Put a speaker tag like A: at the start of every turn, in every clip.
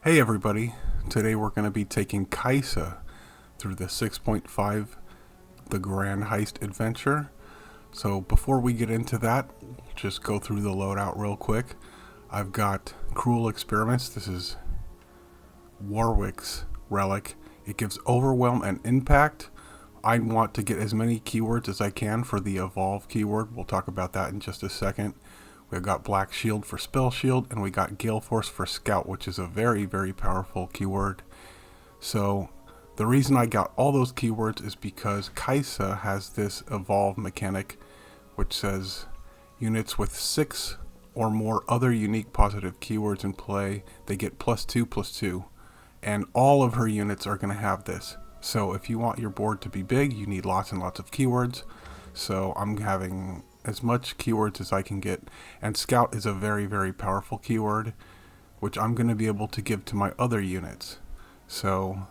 A: Hey everybody, today we're going to be taking Kaisa through the 6.5 The Grand Heist Adventure. So before we get into that, just go through the loadout real quick. I've got Cruel Experiments. This is Warwick's relic. It gives Overwhelm and Impact. I want to get as many keywords as I can for the Evolve keyword. We'll talk about that in just a second. We've got Black Shield for Spell Shield, and we got Gale Force for Scout, which is a very, very powerful keyword. So the reason I got all those keywords is because Kaisa has this Evolve mechanic, which says units with 6 or more other unique positive keywords in play, they get +2/+2. And all of her units are going to have this. So if you want your board to be big, you need lots and lots of keywords. So I'm having as much keywords as I can get, and Scout is a very, very powerful keyword, which I'm going to be able to give to my other units. So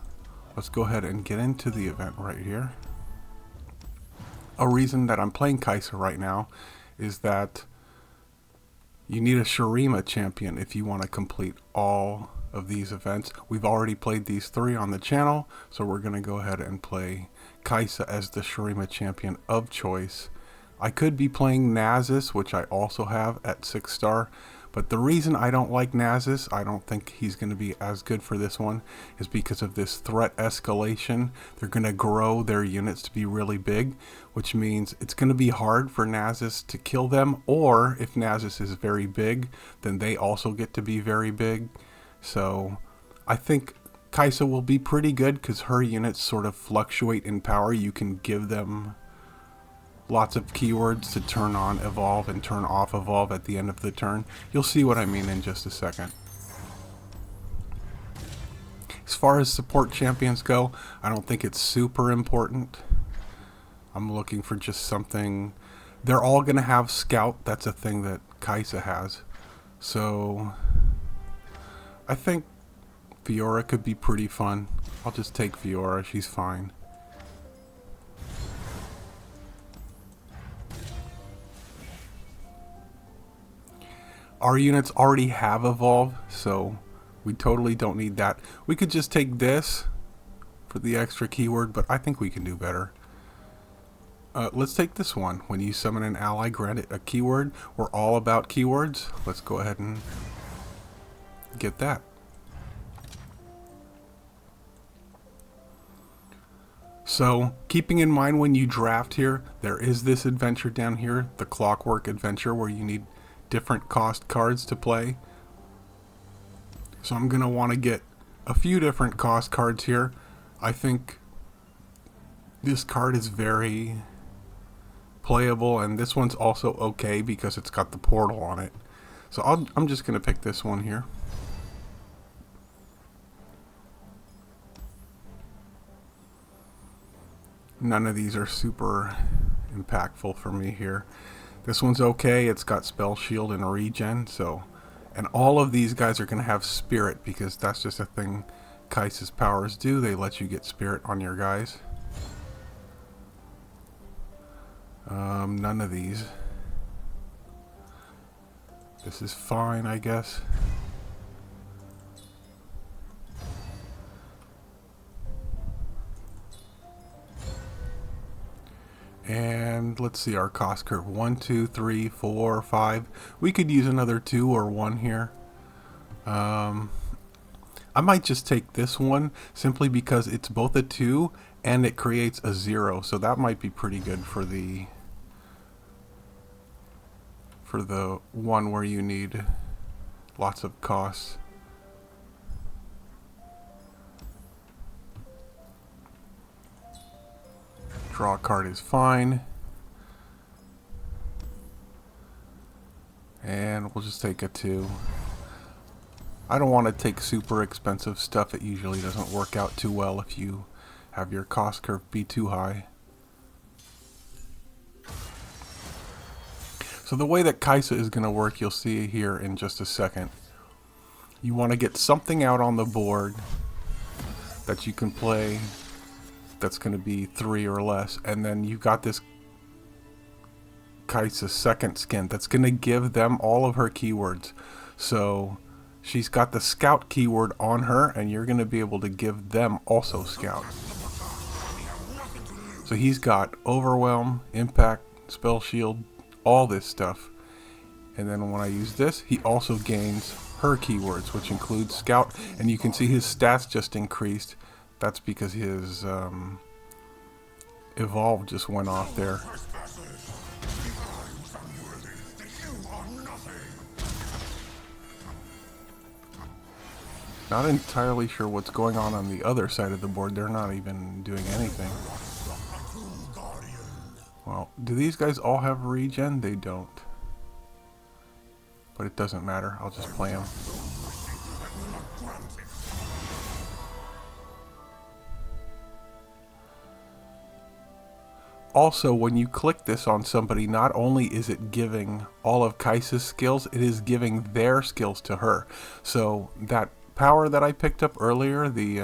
A: let's go ahead and get into the event right here. A reason that I'm playing Kaisa right now is that you need a Shurima champion if you want to complete all of these events. We've already played these 3 on the channel, so we're going to go ahead and play Kaisa as the Shurima champion of choice. I could be playing Nasus, which I also have at 6-star, but the reason I don't like Nasus, I don't think he's going to be as good for this one, is because of this threat escalation. They're going to grow their units to be really big, which means it's going to be hard for Nasus to kill them, or if Nasus is very big, then they also get to be very big. So I think Kaisa will be pretty good because her units sort of fluctuate in power. You can give them lots of keywords to turn on Evolve and turn off Evolve at the end of the turn. You'll see what I mean in just a second. As far as support champions go, I don't think it's super important. I'm looking for just something. They're all going to have Scout. That's a thing that Kaisa has. So I think Fiora could be pretty fun. I'll just take Fiora. She's fine. Our units already have Evolve, so we totally don't need that. We could just take this for the extra keyword, but I think we can do better. Let's take this one. When you summon an ally, grant it a keyword. We're all about keywords. Let's go ahead and get that. So, keeping in mind when you draft here, there is this adventure down here, the Clockwork Adventure, where you need different cost cards to play. So I'm going to want to get a few different cost cards here. I think this card is very playable, and this one's also okay because it's got the portal on it. So I'm just going to pick this one here. None of these are super impactful for me here. This one's okay. It's got Spell Shield and Regen, so, and all of these guys are going to have Spirit because that's just a thing Kaisa's powers do. They let you get Spirit on your guys. None of these. This is fine, I guess. And let's see our cost curve. 1, 2, 3, 4, 5. We could use another 2 or 1 here. I might just take this one simply because it's both a 2 and it creates a 0. So that might be pretty good for the one where you need lots of costs. Draw a card is fine. And we'll just take a 2. I don't want to take super expensive stuff. It usually doesn't work out too well if you have your cost curve be too high. So the way that Kaisa is going to work, you'll see here in just a second. You want to get something out on the board that you can play that's going to be 3 or less, and then you've got this Kaisa's second skin that's going to give them all of her keywords. So she's got the scout keyword on her, and you're going to be able to give them also scout. So he's got overwhelm, impact, spell shield, all this stuff. And then when I use this, he also gains her keywords, which includes scout, and you can see his stats just increased. That's because his evolve just went off there. Not entirely sure what's going on the other side of the board. They're not even doing anything. Well, do these guys all have regen? They don't. But it doesn't matter. I'll just play them. Also, when you click this on somebody, not only is it giving all of Kaisa's skills, it is giving their skills to her. So that power that I picked up earlier, the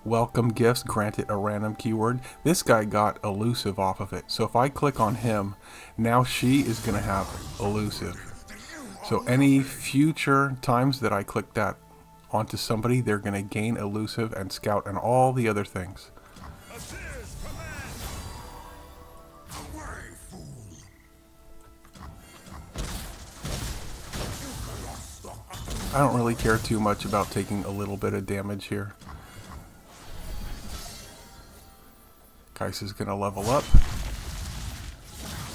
A: welcome gifts granted a random keyword, this guy got elusive off of it. So if I click on him, now she is going to have elusive. So any future times that I click that onto somebody, they're going to gain elusive and scout and all the other things. I don't really care too much about taking a little bit of damage here. Kaisa's going to level up.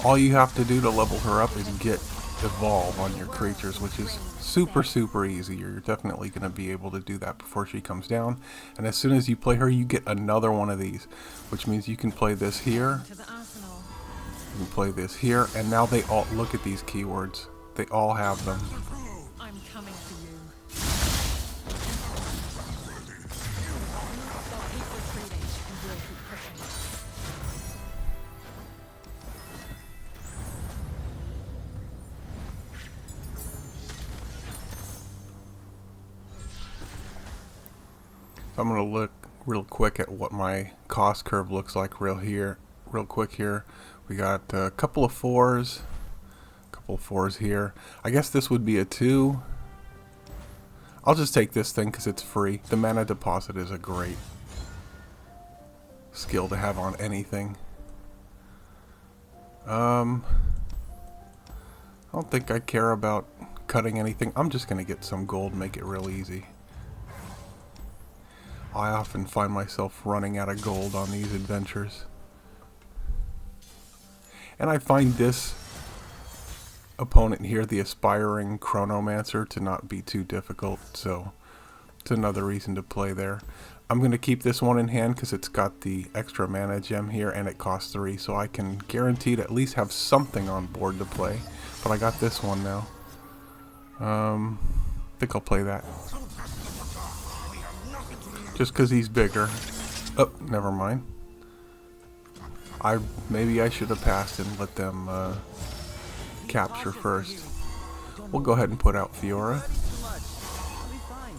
A: All you have to do to level her up is get evolve on your creatures, which is super easy. You're definitely going to be able to do that before she comes down, and as soon as you play her, you get another one of these, which means you can play this here, you can play this here, and now they all look at these keywords. They all have them.
B: I'm coming for you.
A: I'm going to look real quick at what my cost curve looks like real quick here. We got a couple of fours here. I guess this would be a 2. I'll just take this thing because it's free. The mana deposit is a great skill to have on anything. I don't think I care about cutting anything. I'm just going to get some gold, make it real easy. I often find myself running out of gold on these adventures. And I find this opponent here, the aspiring chronomancer, to not be too difficult, so it's another reason to play there. I'm going to keep this one in hand because it's got the extra mana gem here and it costs 3, so I can guarantee to at least have something on board to play. But I got this one now. I think I'll play that. Just because he's bigger. Oh, never mind. Maybe I should have passed and let them capture first. We'll go ahead and put out Fiora.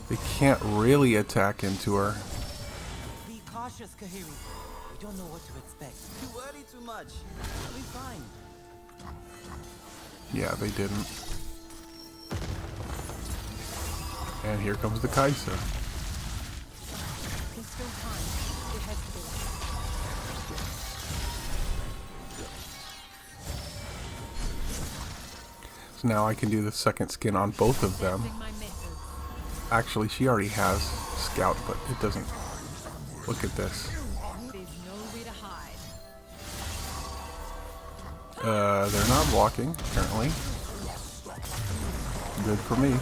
A: They can't really attack into her.
C: Be cautious, Kahiri. We don't know what to expect. You worry too much. We'll be fine.
A: Yeah, they didn't. And here comes the Kaisa. So now I can do the second skin on both of them. Actually, she already has Scout, but it doesn't. Look at this. They're not blocking, apparently. Good for me.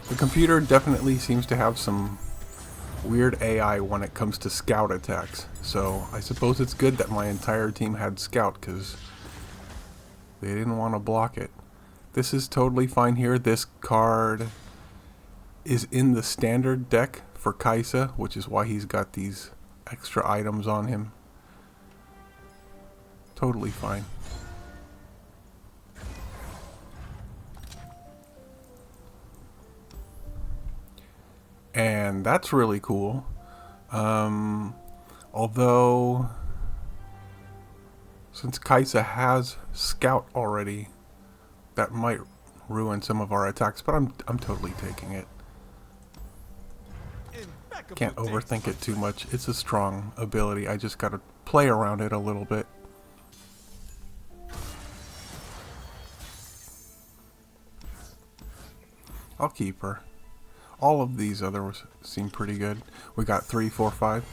A: The computer definitely seems to have some weird AI when it comes to Scout attacks. So I suppose it's good that my entire team had Scout, because they didn't want to block it. This is totally fine here. This card is in the standard deck for Kaisa, which is why he's got these extra items on him. Totally fine. And that's really cool. Although, since Kaisa has Scout already, that might ruin some of our attacks, but I'm totally taking it. Can't overthink it too much. It's a strong ability. I just gotta play around it a little bit. I'll keep her. All of these others seem pretty good. We got 3, 4, 5.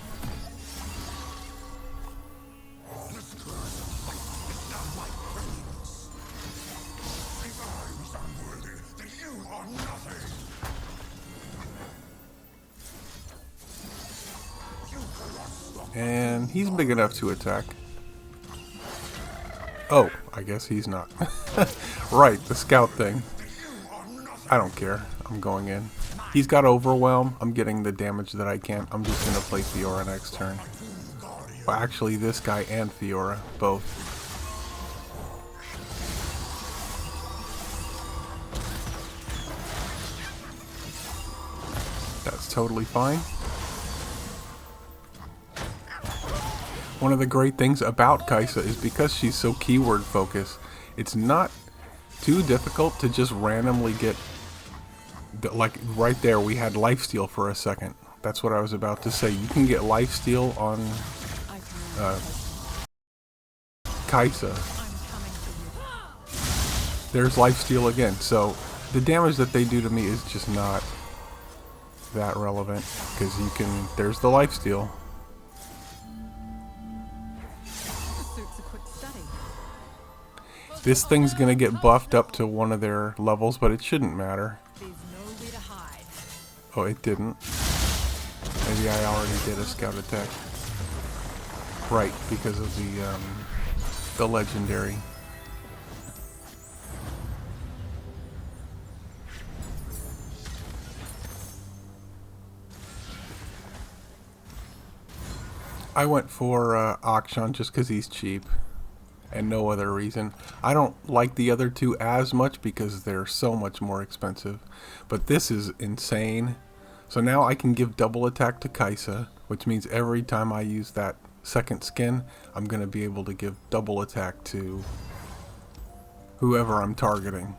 A: And he's big enough to attack. Oh, I guess he's not. Right, the scout thing. I don't care. I'm going in. He's got overwhelm. I'm getting the damage that I can. I'm just going to play Fiora next turn. Well, actually, this guy and Fiora, both. That's totally fine. One of the great things about Kaisa is because she's so keyword focused, it's not too difficult to just randomly get, like right there we had lifesteal for a second. That's what I was about to say. You can get lifesteal on Kaisa. There's lifesteal again. So the damage that they do to me is just not that relevant because you can, there's the lifesteal. This thing's gonna get buffed up to one of their levels, but it shouldn't matter. Oh, it didn't. Maybe I already did a scout attack. Right, because of the legendary. I went for Akshan just because he's cheap. And no other reason. I don't like the other two as much because they're so much more expensive. But this is insane. So now I can give double attack to Kaisa, which means every time I use that second skin, I'm going to be able to give double attack to whoever I'm targeting.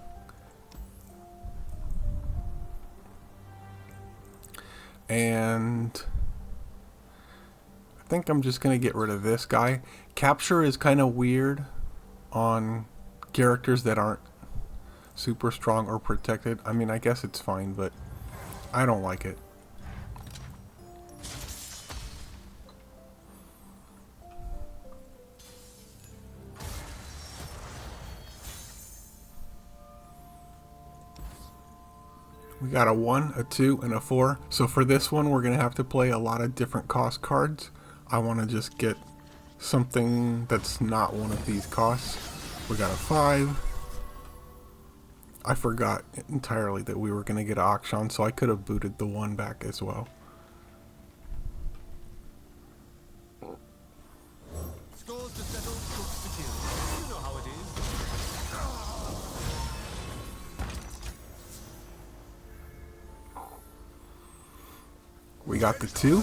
A: And I think I'm just going to get rid of this guy. Capture is kind of weird on characters that aren't super strong or protected. I mean, I guess it's fine, but I don't like it. We got a 1, a 2, and a 4. So for this one, we're going to have to play a lot of different cost cards. I want to just get something that's not one of these costs. We got a 5. I forgot entirely that we were going to get Akshan, so I could have booted the 1 back as well.
C: Scores to settle, cooks to kill. You know how it is.
A: We got the 2.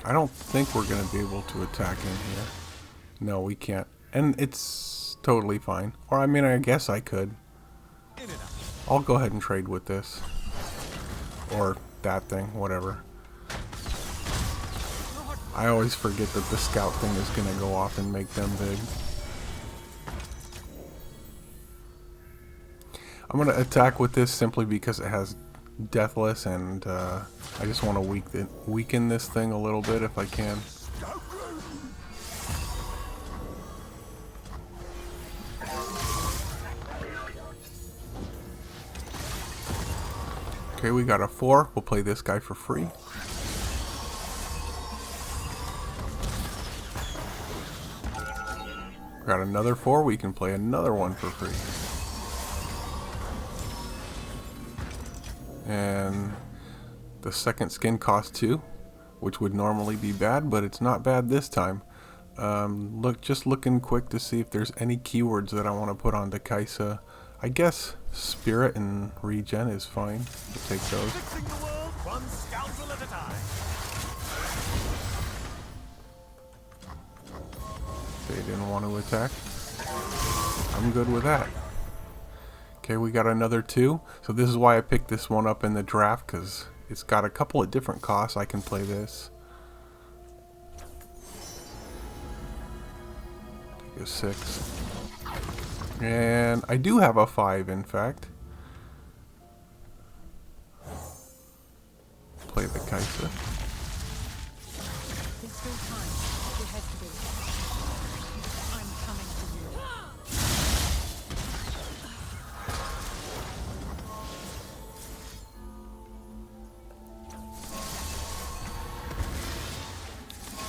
A: I don't think we're going to be able to attack in here. No, we can't. And it's totally fine. Or, I mean, I guess I could. I'll go ahead and trade with this. Or that thing, whatever. I always forget that the scout thing is going to go off and make them big. I'm going to attack with this simply because it has Deathless, and I just want to weaken this thing a little bit if I can. Okay, we got a 4. We'll play this guy for free. Got another 4. We can play another one for free. And the second skin costs 2, which would normally be bad, but it's not bad this time. Just looking quick to see if there's any keywords that I want to put on the Kaisa. I guess Spirit and Regen is fine. We'll take those.
C: Fixing the world one scoundrel at a time.
A: They didn't want to attack. I'm good with that. Okay, we got another 2. So this is why I picked this one up in the draft, because it's got a couple of different costs. I can play this. Take a 6. And I do have a 5, in fact. Play the Kaisa.
B: There's still time. There has to be. I'm coming for you.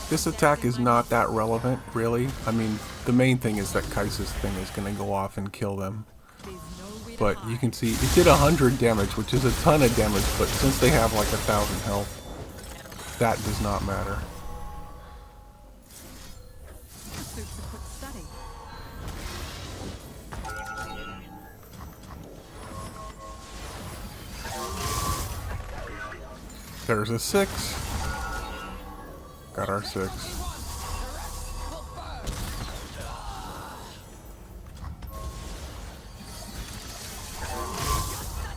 A: This attack is not that relevant, really. I mean, the main thing is that Kaisa's thing is going to go off and kill them.
B: There's nowhere to
A: But
B: hide.
A: you can see it did 100 damage, which is a ton of damage, but since they have like 1,000 health, that does not matter.
B: This suits a quick study.
A: There's a 6. Got our 6.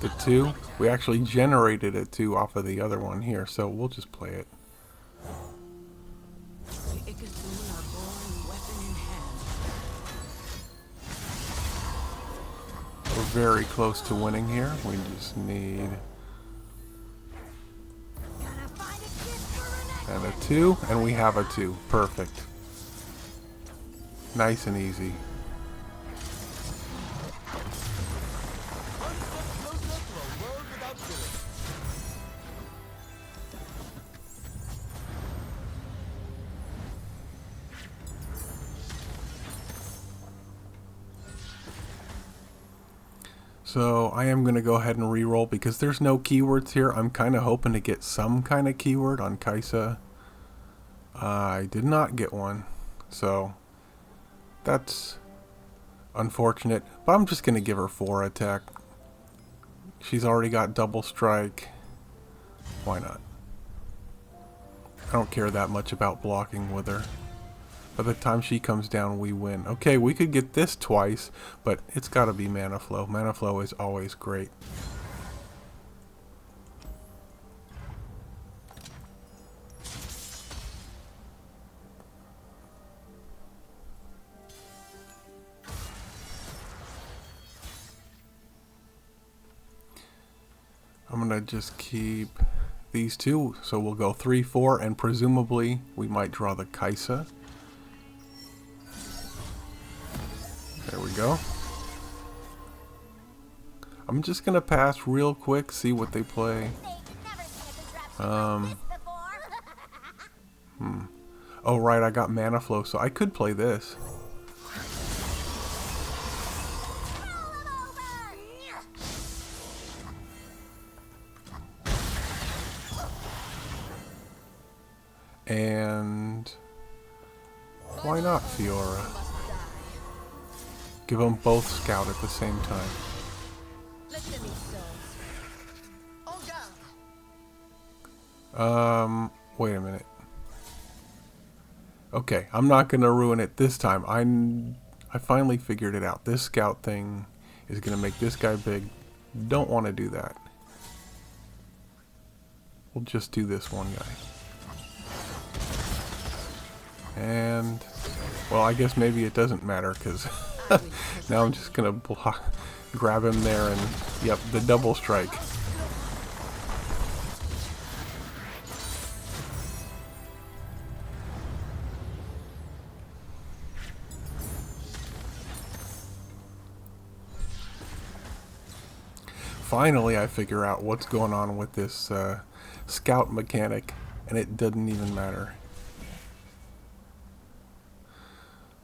A: The 2. We actually generated a 2 off of the other one here, so we'll just play it.
C: The Ikathun are born weapon in hand.
A: We're very close to winning here. We just need and a 2, and we have a 2. Perfect. Nice and easy. So I am going to go ahead and re-roll because there's no keywords here. I'm kind of hoping to get some kind of keyword on Kaisa. I did not get one, so that's unfortunate. But I'm just going to give her 4 attack. She's already got double strike. Why not? I don't care that much about blocking with her. By the time she comes down, we win. Okay, we could get this twice, but it's got to be mana flow. Mana flow is always great. I'm going to just keep these 2. So we'll go 3, 4, and presumably we might draw the Kaisa. There we go. I'm just gonna pass real quick, see what they play. Oh right, I got mana flow, so I could play this. And why not Fiora? Give them both scout at the same time. Wait a minute. Okay, I'm not gonna ruin it this time. I finally figured it out. This scout thing is gonna make this guy big. Don't want to do that. We'll just do this one guy. And well, I guess maybe it doesn't matter because now I'm just gonna grab him there and yep, the double strike. Finally, I figure out what's going on with this scout mechanic, and it doesn't even matter.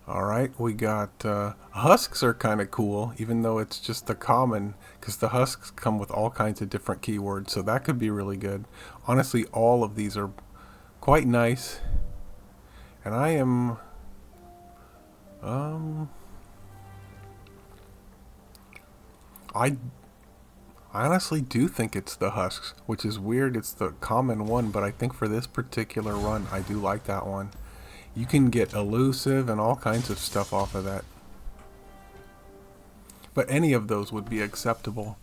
A: Alright, we got husks are kind of cool, even though it's just the common, because the husks come with all kinds of different keywords, so that could be really good. Honestly, all of these are quite nice, and I am I honestly do think it's the husks, which is weird. It's the common one, but I think for this particular run, I do like that one. You can get elusive and all kinds of stuff off of that. But any of those would be acceptable.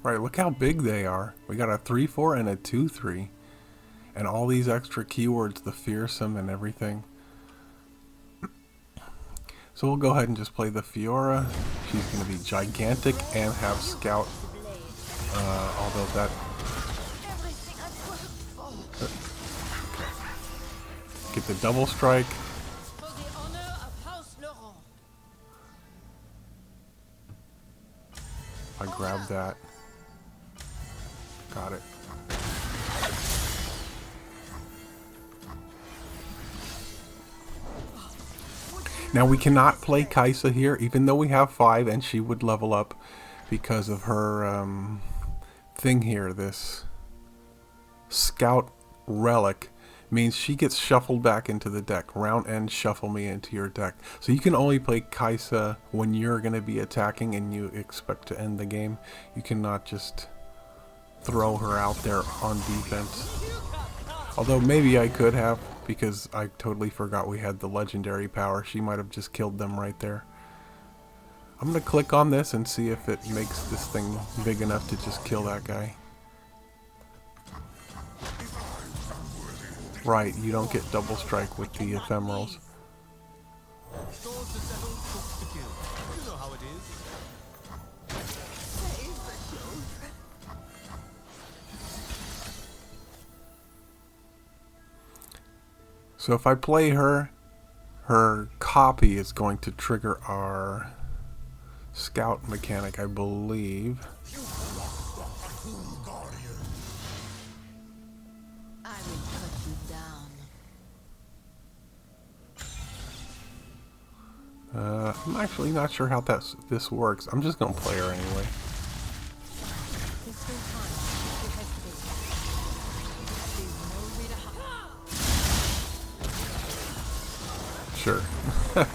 A: Right, look how big they are. We got a 3-4 and a 2-3. And all these extra keywords, the fearsome and everything. So we'll go ahead and just play the Fiora. She's going to be gigantic and have Scout. Although that... Get the double strike.
B: For the honor of House LoR.
A: I grabbed that. Got it. Now we cannot play Kaisa here, even though we have 5 and she would level up because of her thing here. This Scout Relic means she gets shuffled back into the deck. Round end, shuffle me into your deck. So you can only play Kaisa when you're going to be attacking and you expect to end the game. You cannot just throw her out there on defense. Although maybe I could have, because I totally forgot we had the legendary power. She might have just killed them right there. I'm going to click on this and see if it makes this thing big enough to just kill that guy. Right, you don't get double strike with the ephemerals. So if I play her, her copy is going to trigger our Scout mechanic, I believe.
B: I will cut you down.
A: I'm actually not sure how this works. I'm just going to play her anyway.
B: There's still time. You hesitate. There's no way to hide.
A: Sure.
B: So long,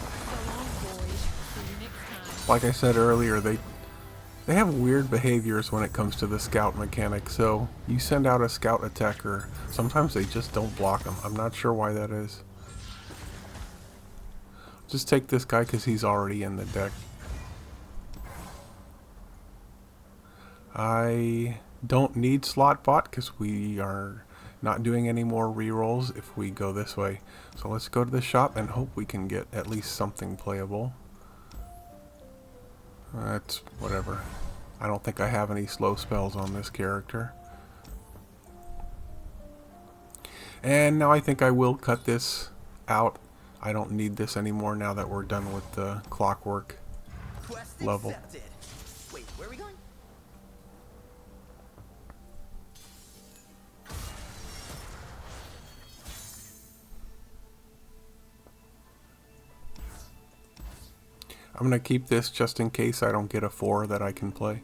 B: boys. See you next time.
A: Like I said earlier, they have weird behaviors when it comes to the Scout mechanic. So you send out a Scout attacker, sometimes they just don't block them. I'm not sure why that is. Just take this guy because he's already in the deck. I don't need slot bot because we are not doing any more rerolls if we go this way. So let's go to the shop and hope we can get at least something playable. That's whatever. I don't think I have any slow spells on this character. And now I think I will cut this out. I don't need this anymore now that we're done with the clockwork
C: Quest
A: level.
C: accepted. Wait, where are we going?
A: I'm going to keep this just in case I don't get a 4 that I can play.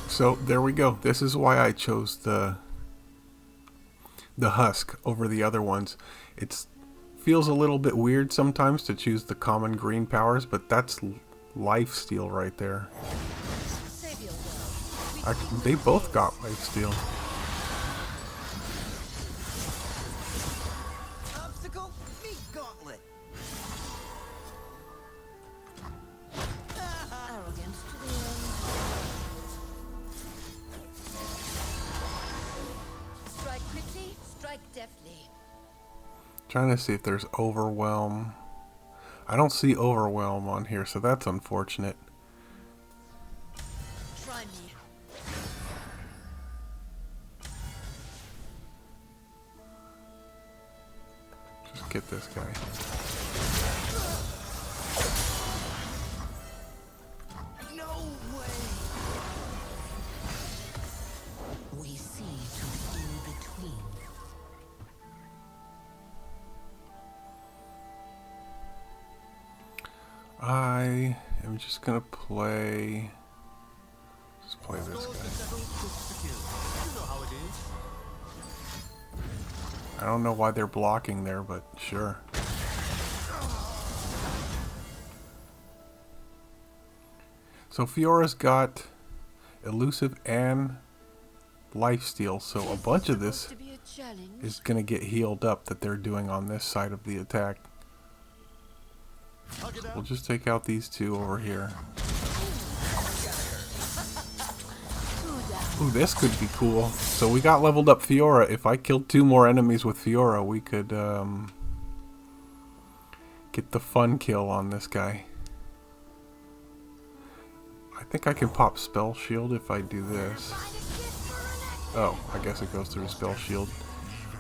A: So there we go. This is why I chose the husk over the other ones. It feels a little bit weird sometimes to choose the common green powers, but that's lifesteal right there.
B: Save your world.
A: Actually, they both got lifesteal.
C: Obstacle, meet gauntlet.
B: Arrogance to the end. Strike quickly, strike deftly.
A: Trying to see if there's overwhelm. I don't see overwhelm on here, so that's unfortunate.
B: Try me.
A: Just get this guy.
C: No way.
B: We see to the in-between.
A: I am just gonna play. Just play this guy. I don't know why they're blocking there, but sure. So Fiora's got elusive and lifesteal, so a bunch of this is going to get healed up that they're doing on this side of the attack. So we'll just take out these two over here. Ooh, this could be cool. So we got leveled up Fiora. If I killed 2 more enemies with Fiora, we could get the fun kill on this guy. I think I can pop Spell Shield if I do this. Oh, I guess it goes through Spell Shield.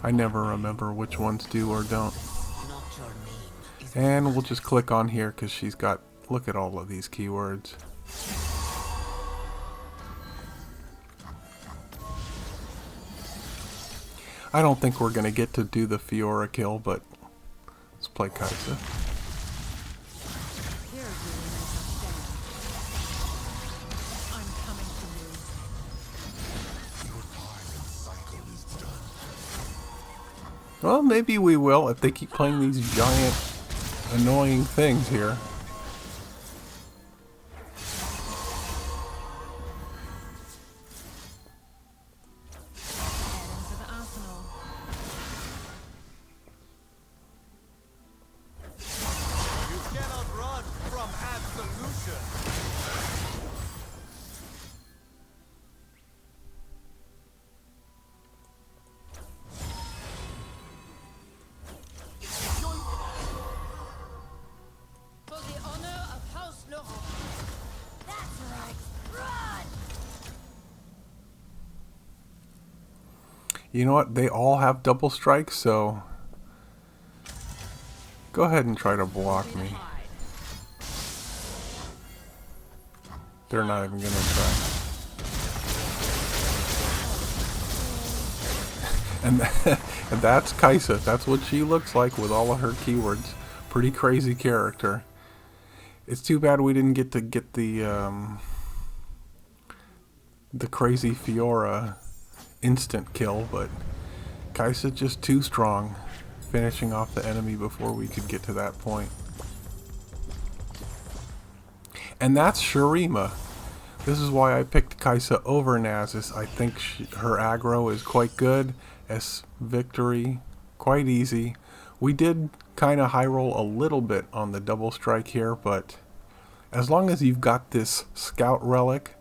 A: I never remember which ones do or don't. And we'll just click on here because she's got, look at all of these keywords. I don't think we're going to get to do the Fiora kill, but let's play Kaisa. Well, maybe we will if they keep playing these giant, annoying things here.
C: You cannot run from absolution.
B: For the honor of House LoR. That's right. Run!
A: You know what? They all have double strikes, so go ahead and try to block me. They're not even gonna try. And that's Kaisa. That's what she looks like with all of her keywords. Pretty crazy character. It's too bad we didn't get to get the crazy Fiora instant kill, but Kaisa just too strong, finishing off the enemy before we could get to that point. And that's Shurima. This is why I picked Kaisa over Nasus. I think her aggro is quite good. S victory, quite easy. We did kind of high roll a little bit on the double strike here, but as long as you've got this scout relic,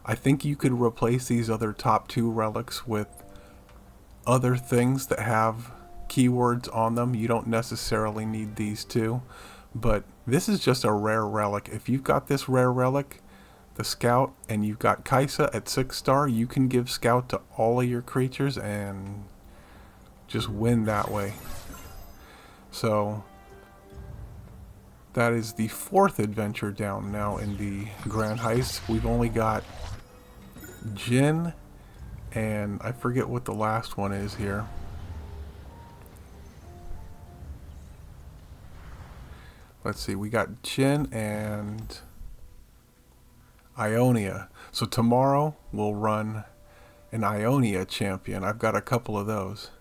A: I think you could replace these other top 2 relics with other things that have keywords on them. You don't necessarily need these 2, but this is just a rare relic. If you've got this rare relic, the scout, and you've got Kaisa at 6-star, you can give scout to all of your creatures and just win that way. So that is the 4th adventure down now in the Grand Heist. We've only got Jin, and I forget what the last one is here. Let's see, we got Jin and Ionia. So tomorrow we'll run an Ionia champion. I've got a couple of those.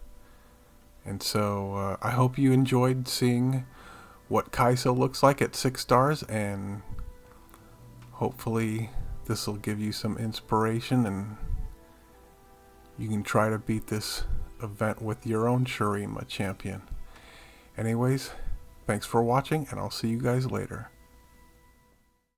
A: And so I hope you enjoyed seeing what Kaisa looks like at 6 stars, and hopefully this will give you some inspiration and you can try to beat this event with your own Shurima champion. Anyways, thanks for watching, and I'll see you guys later.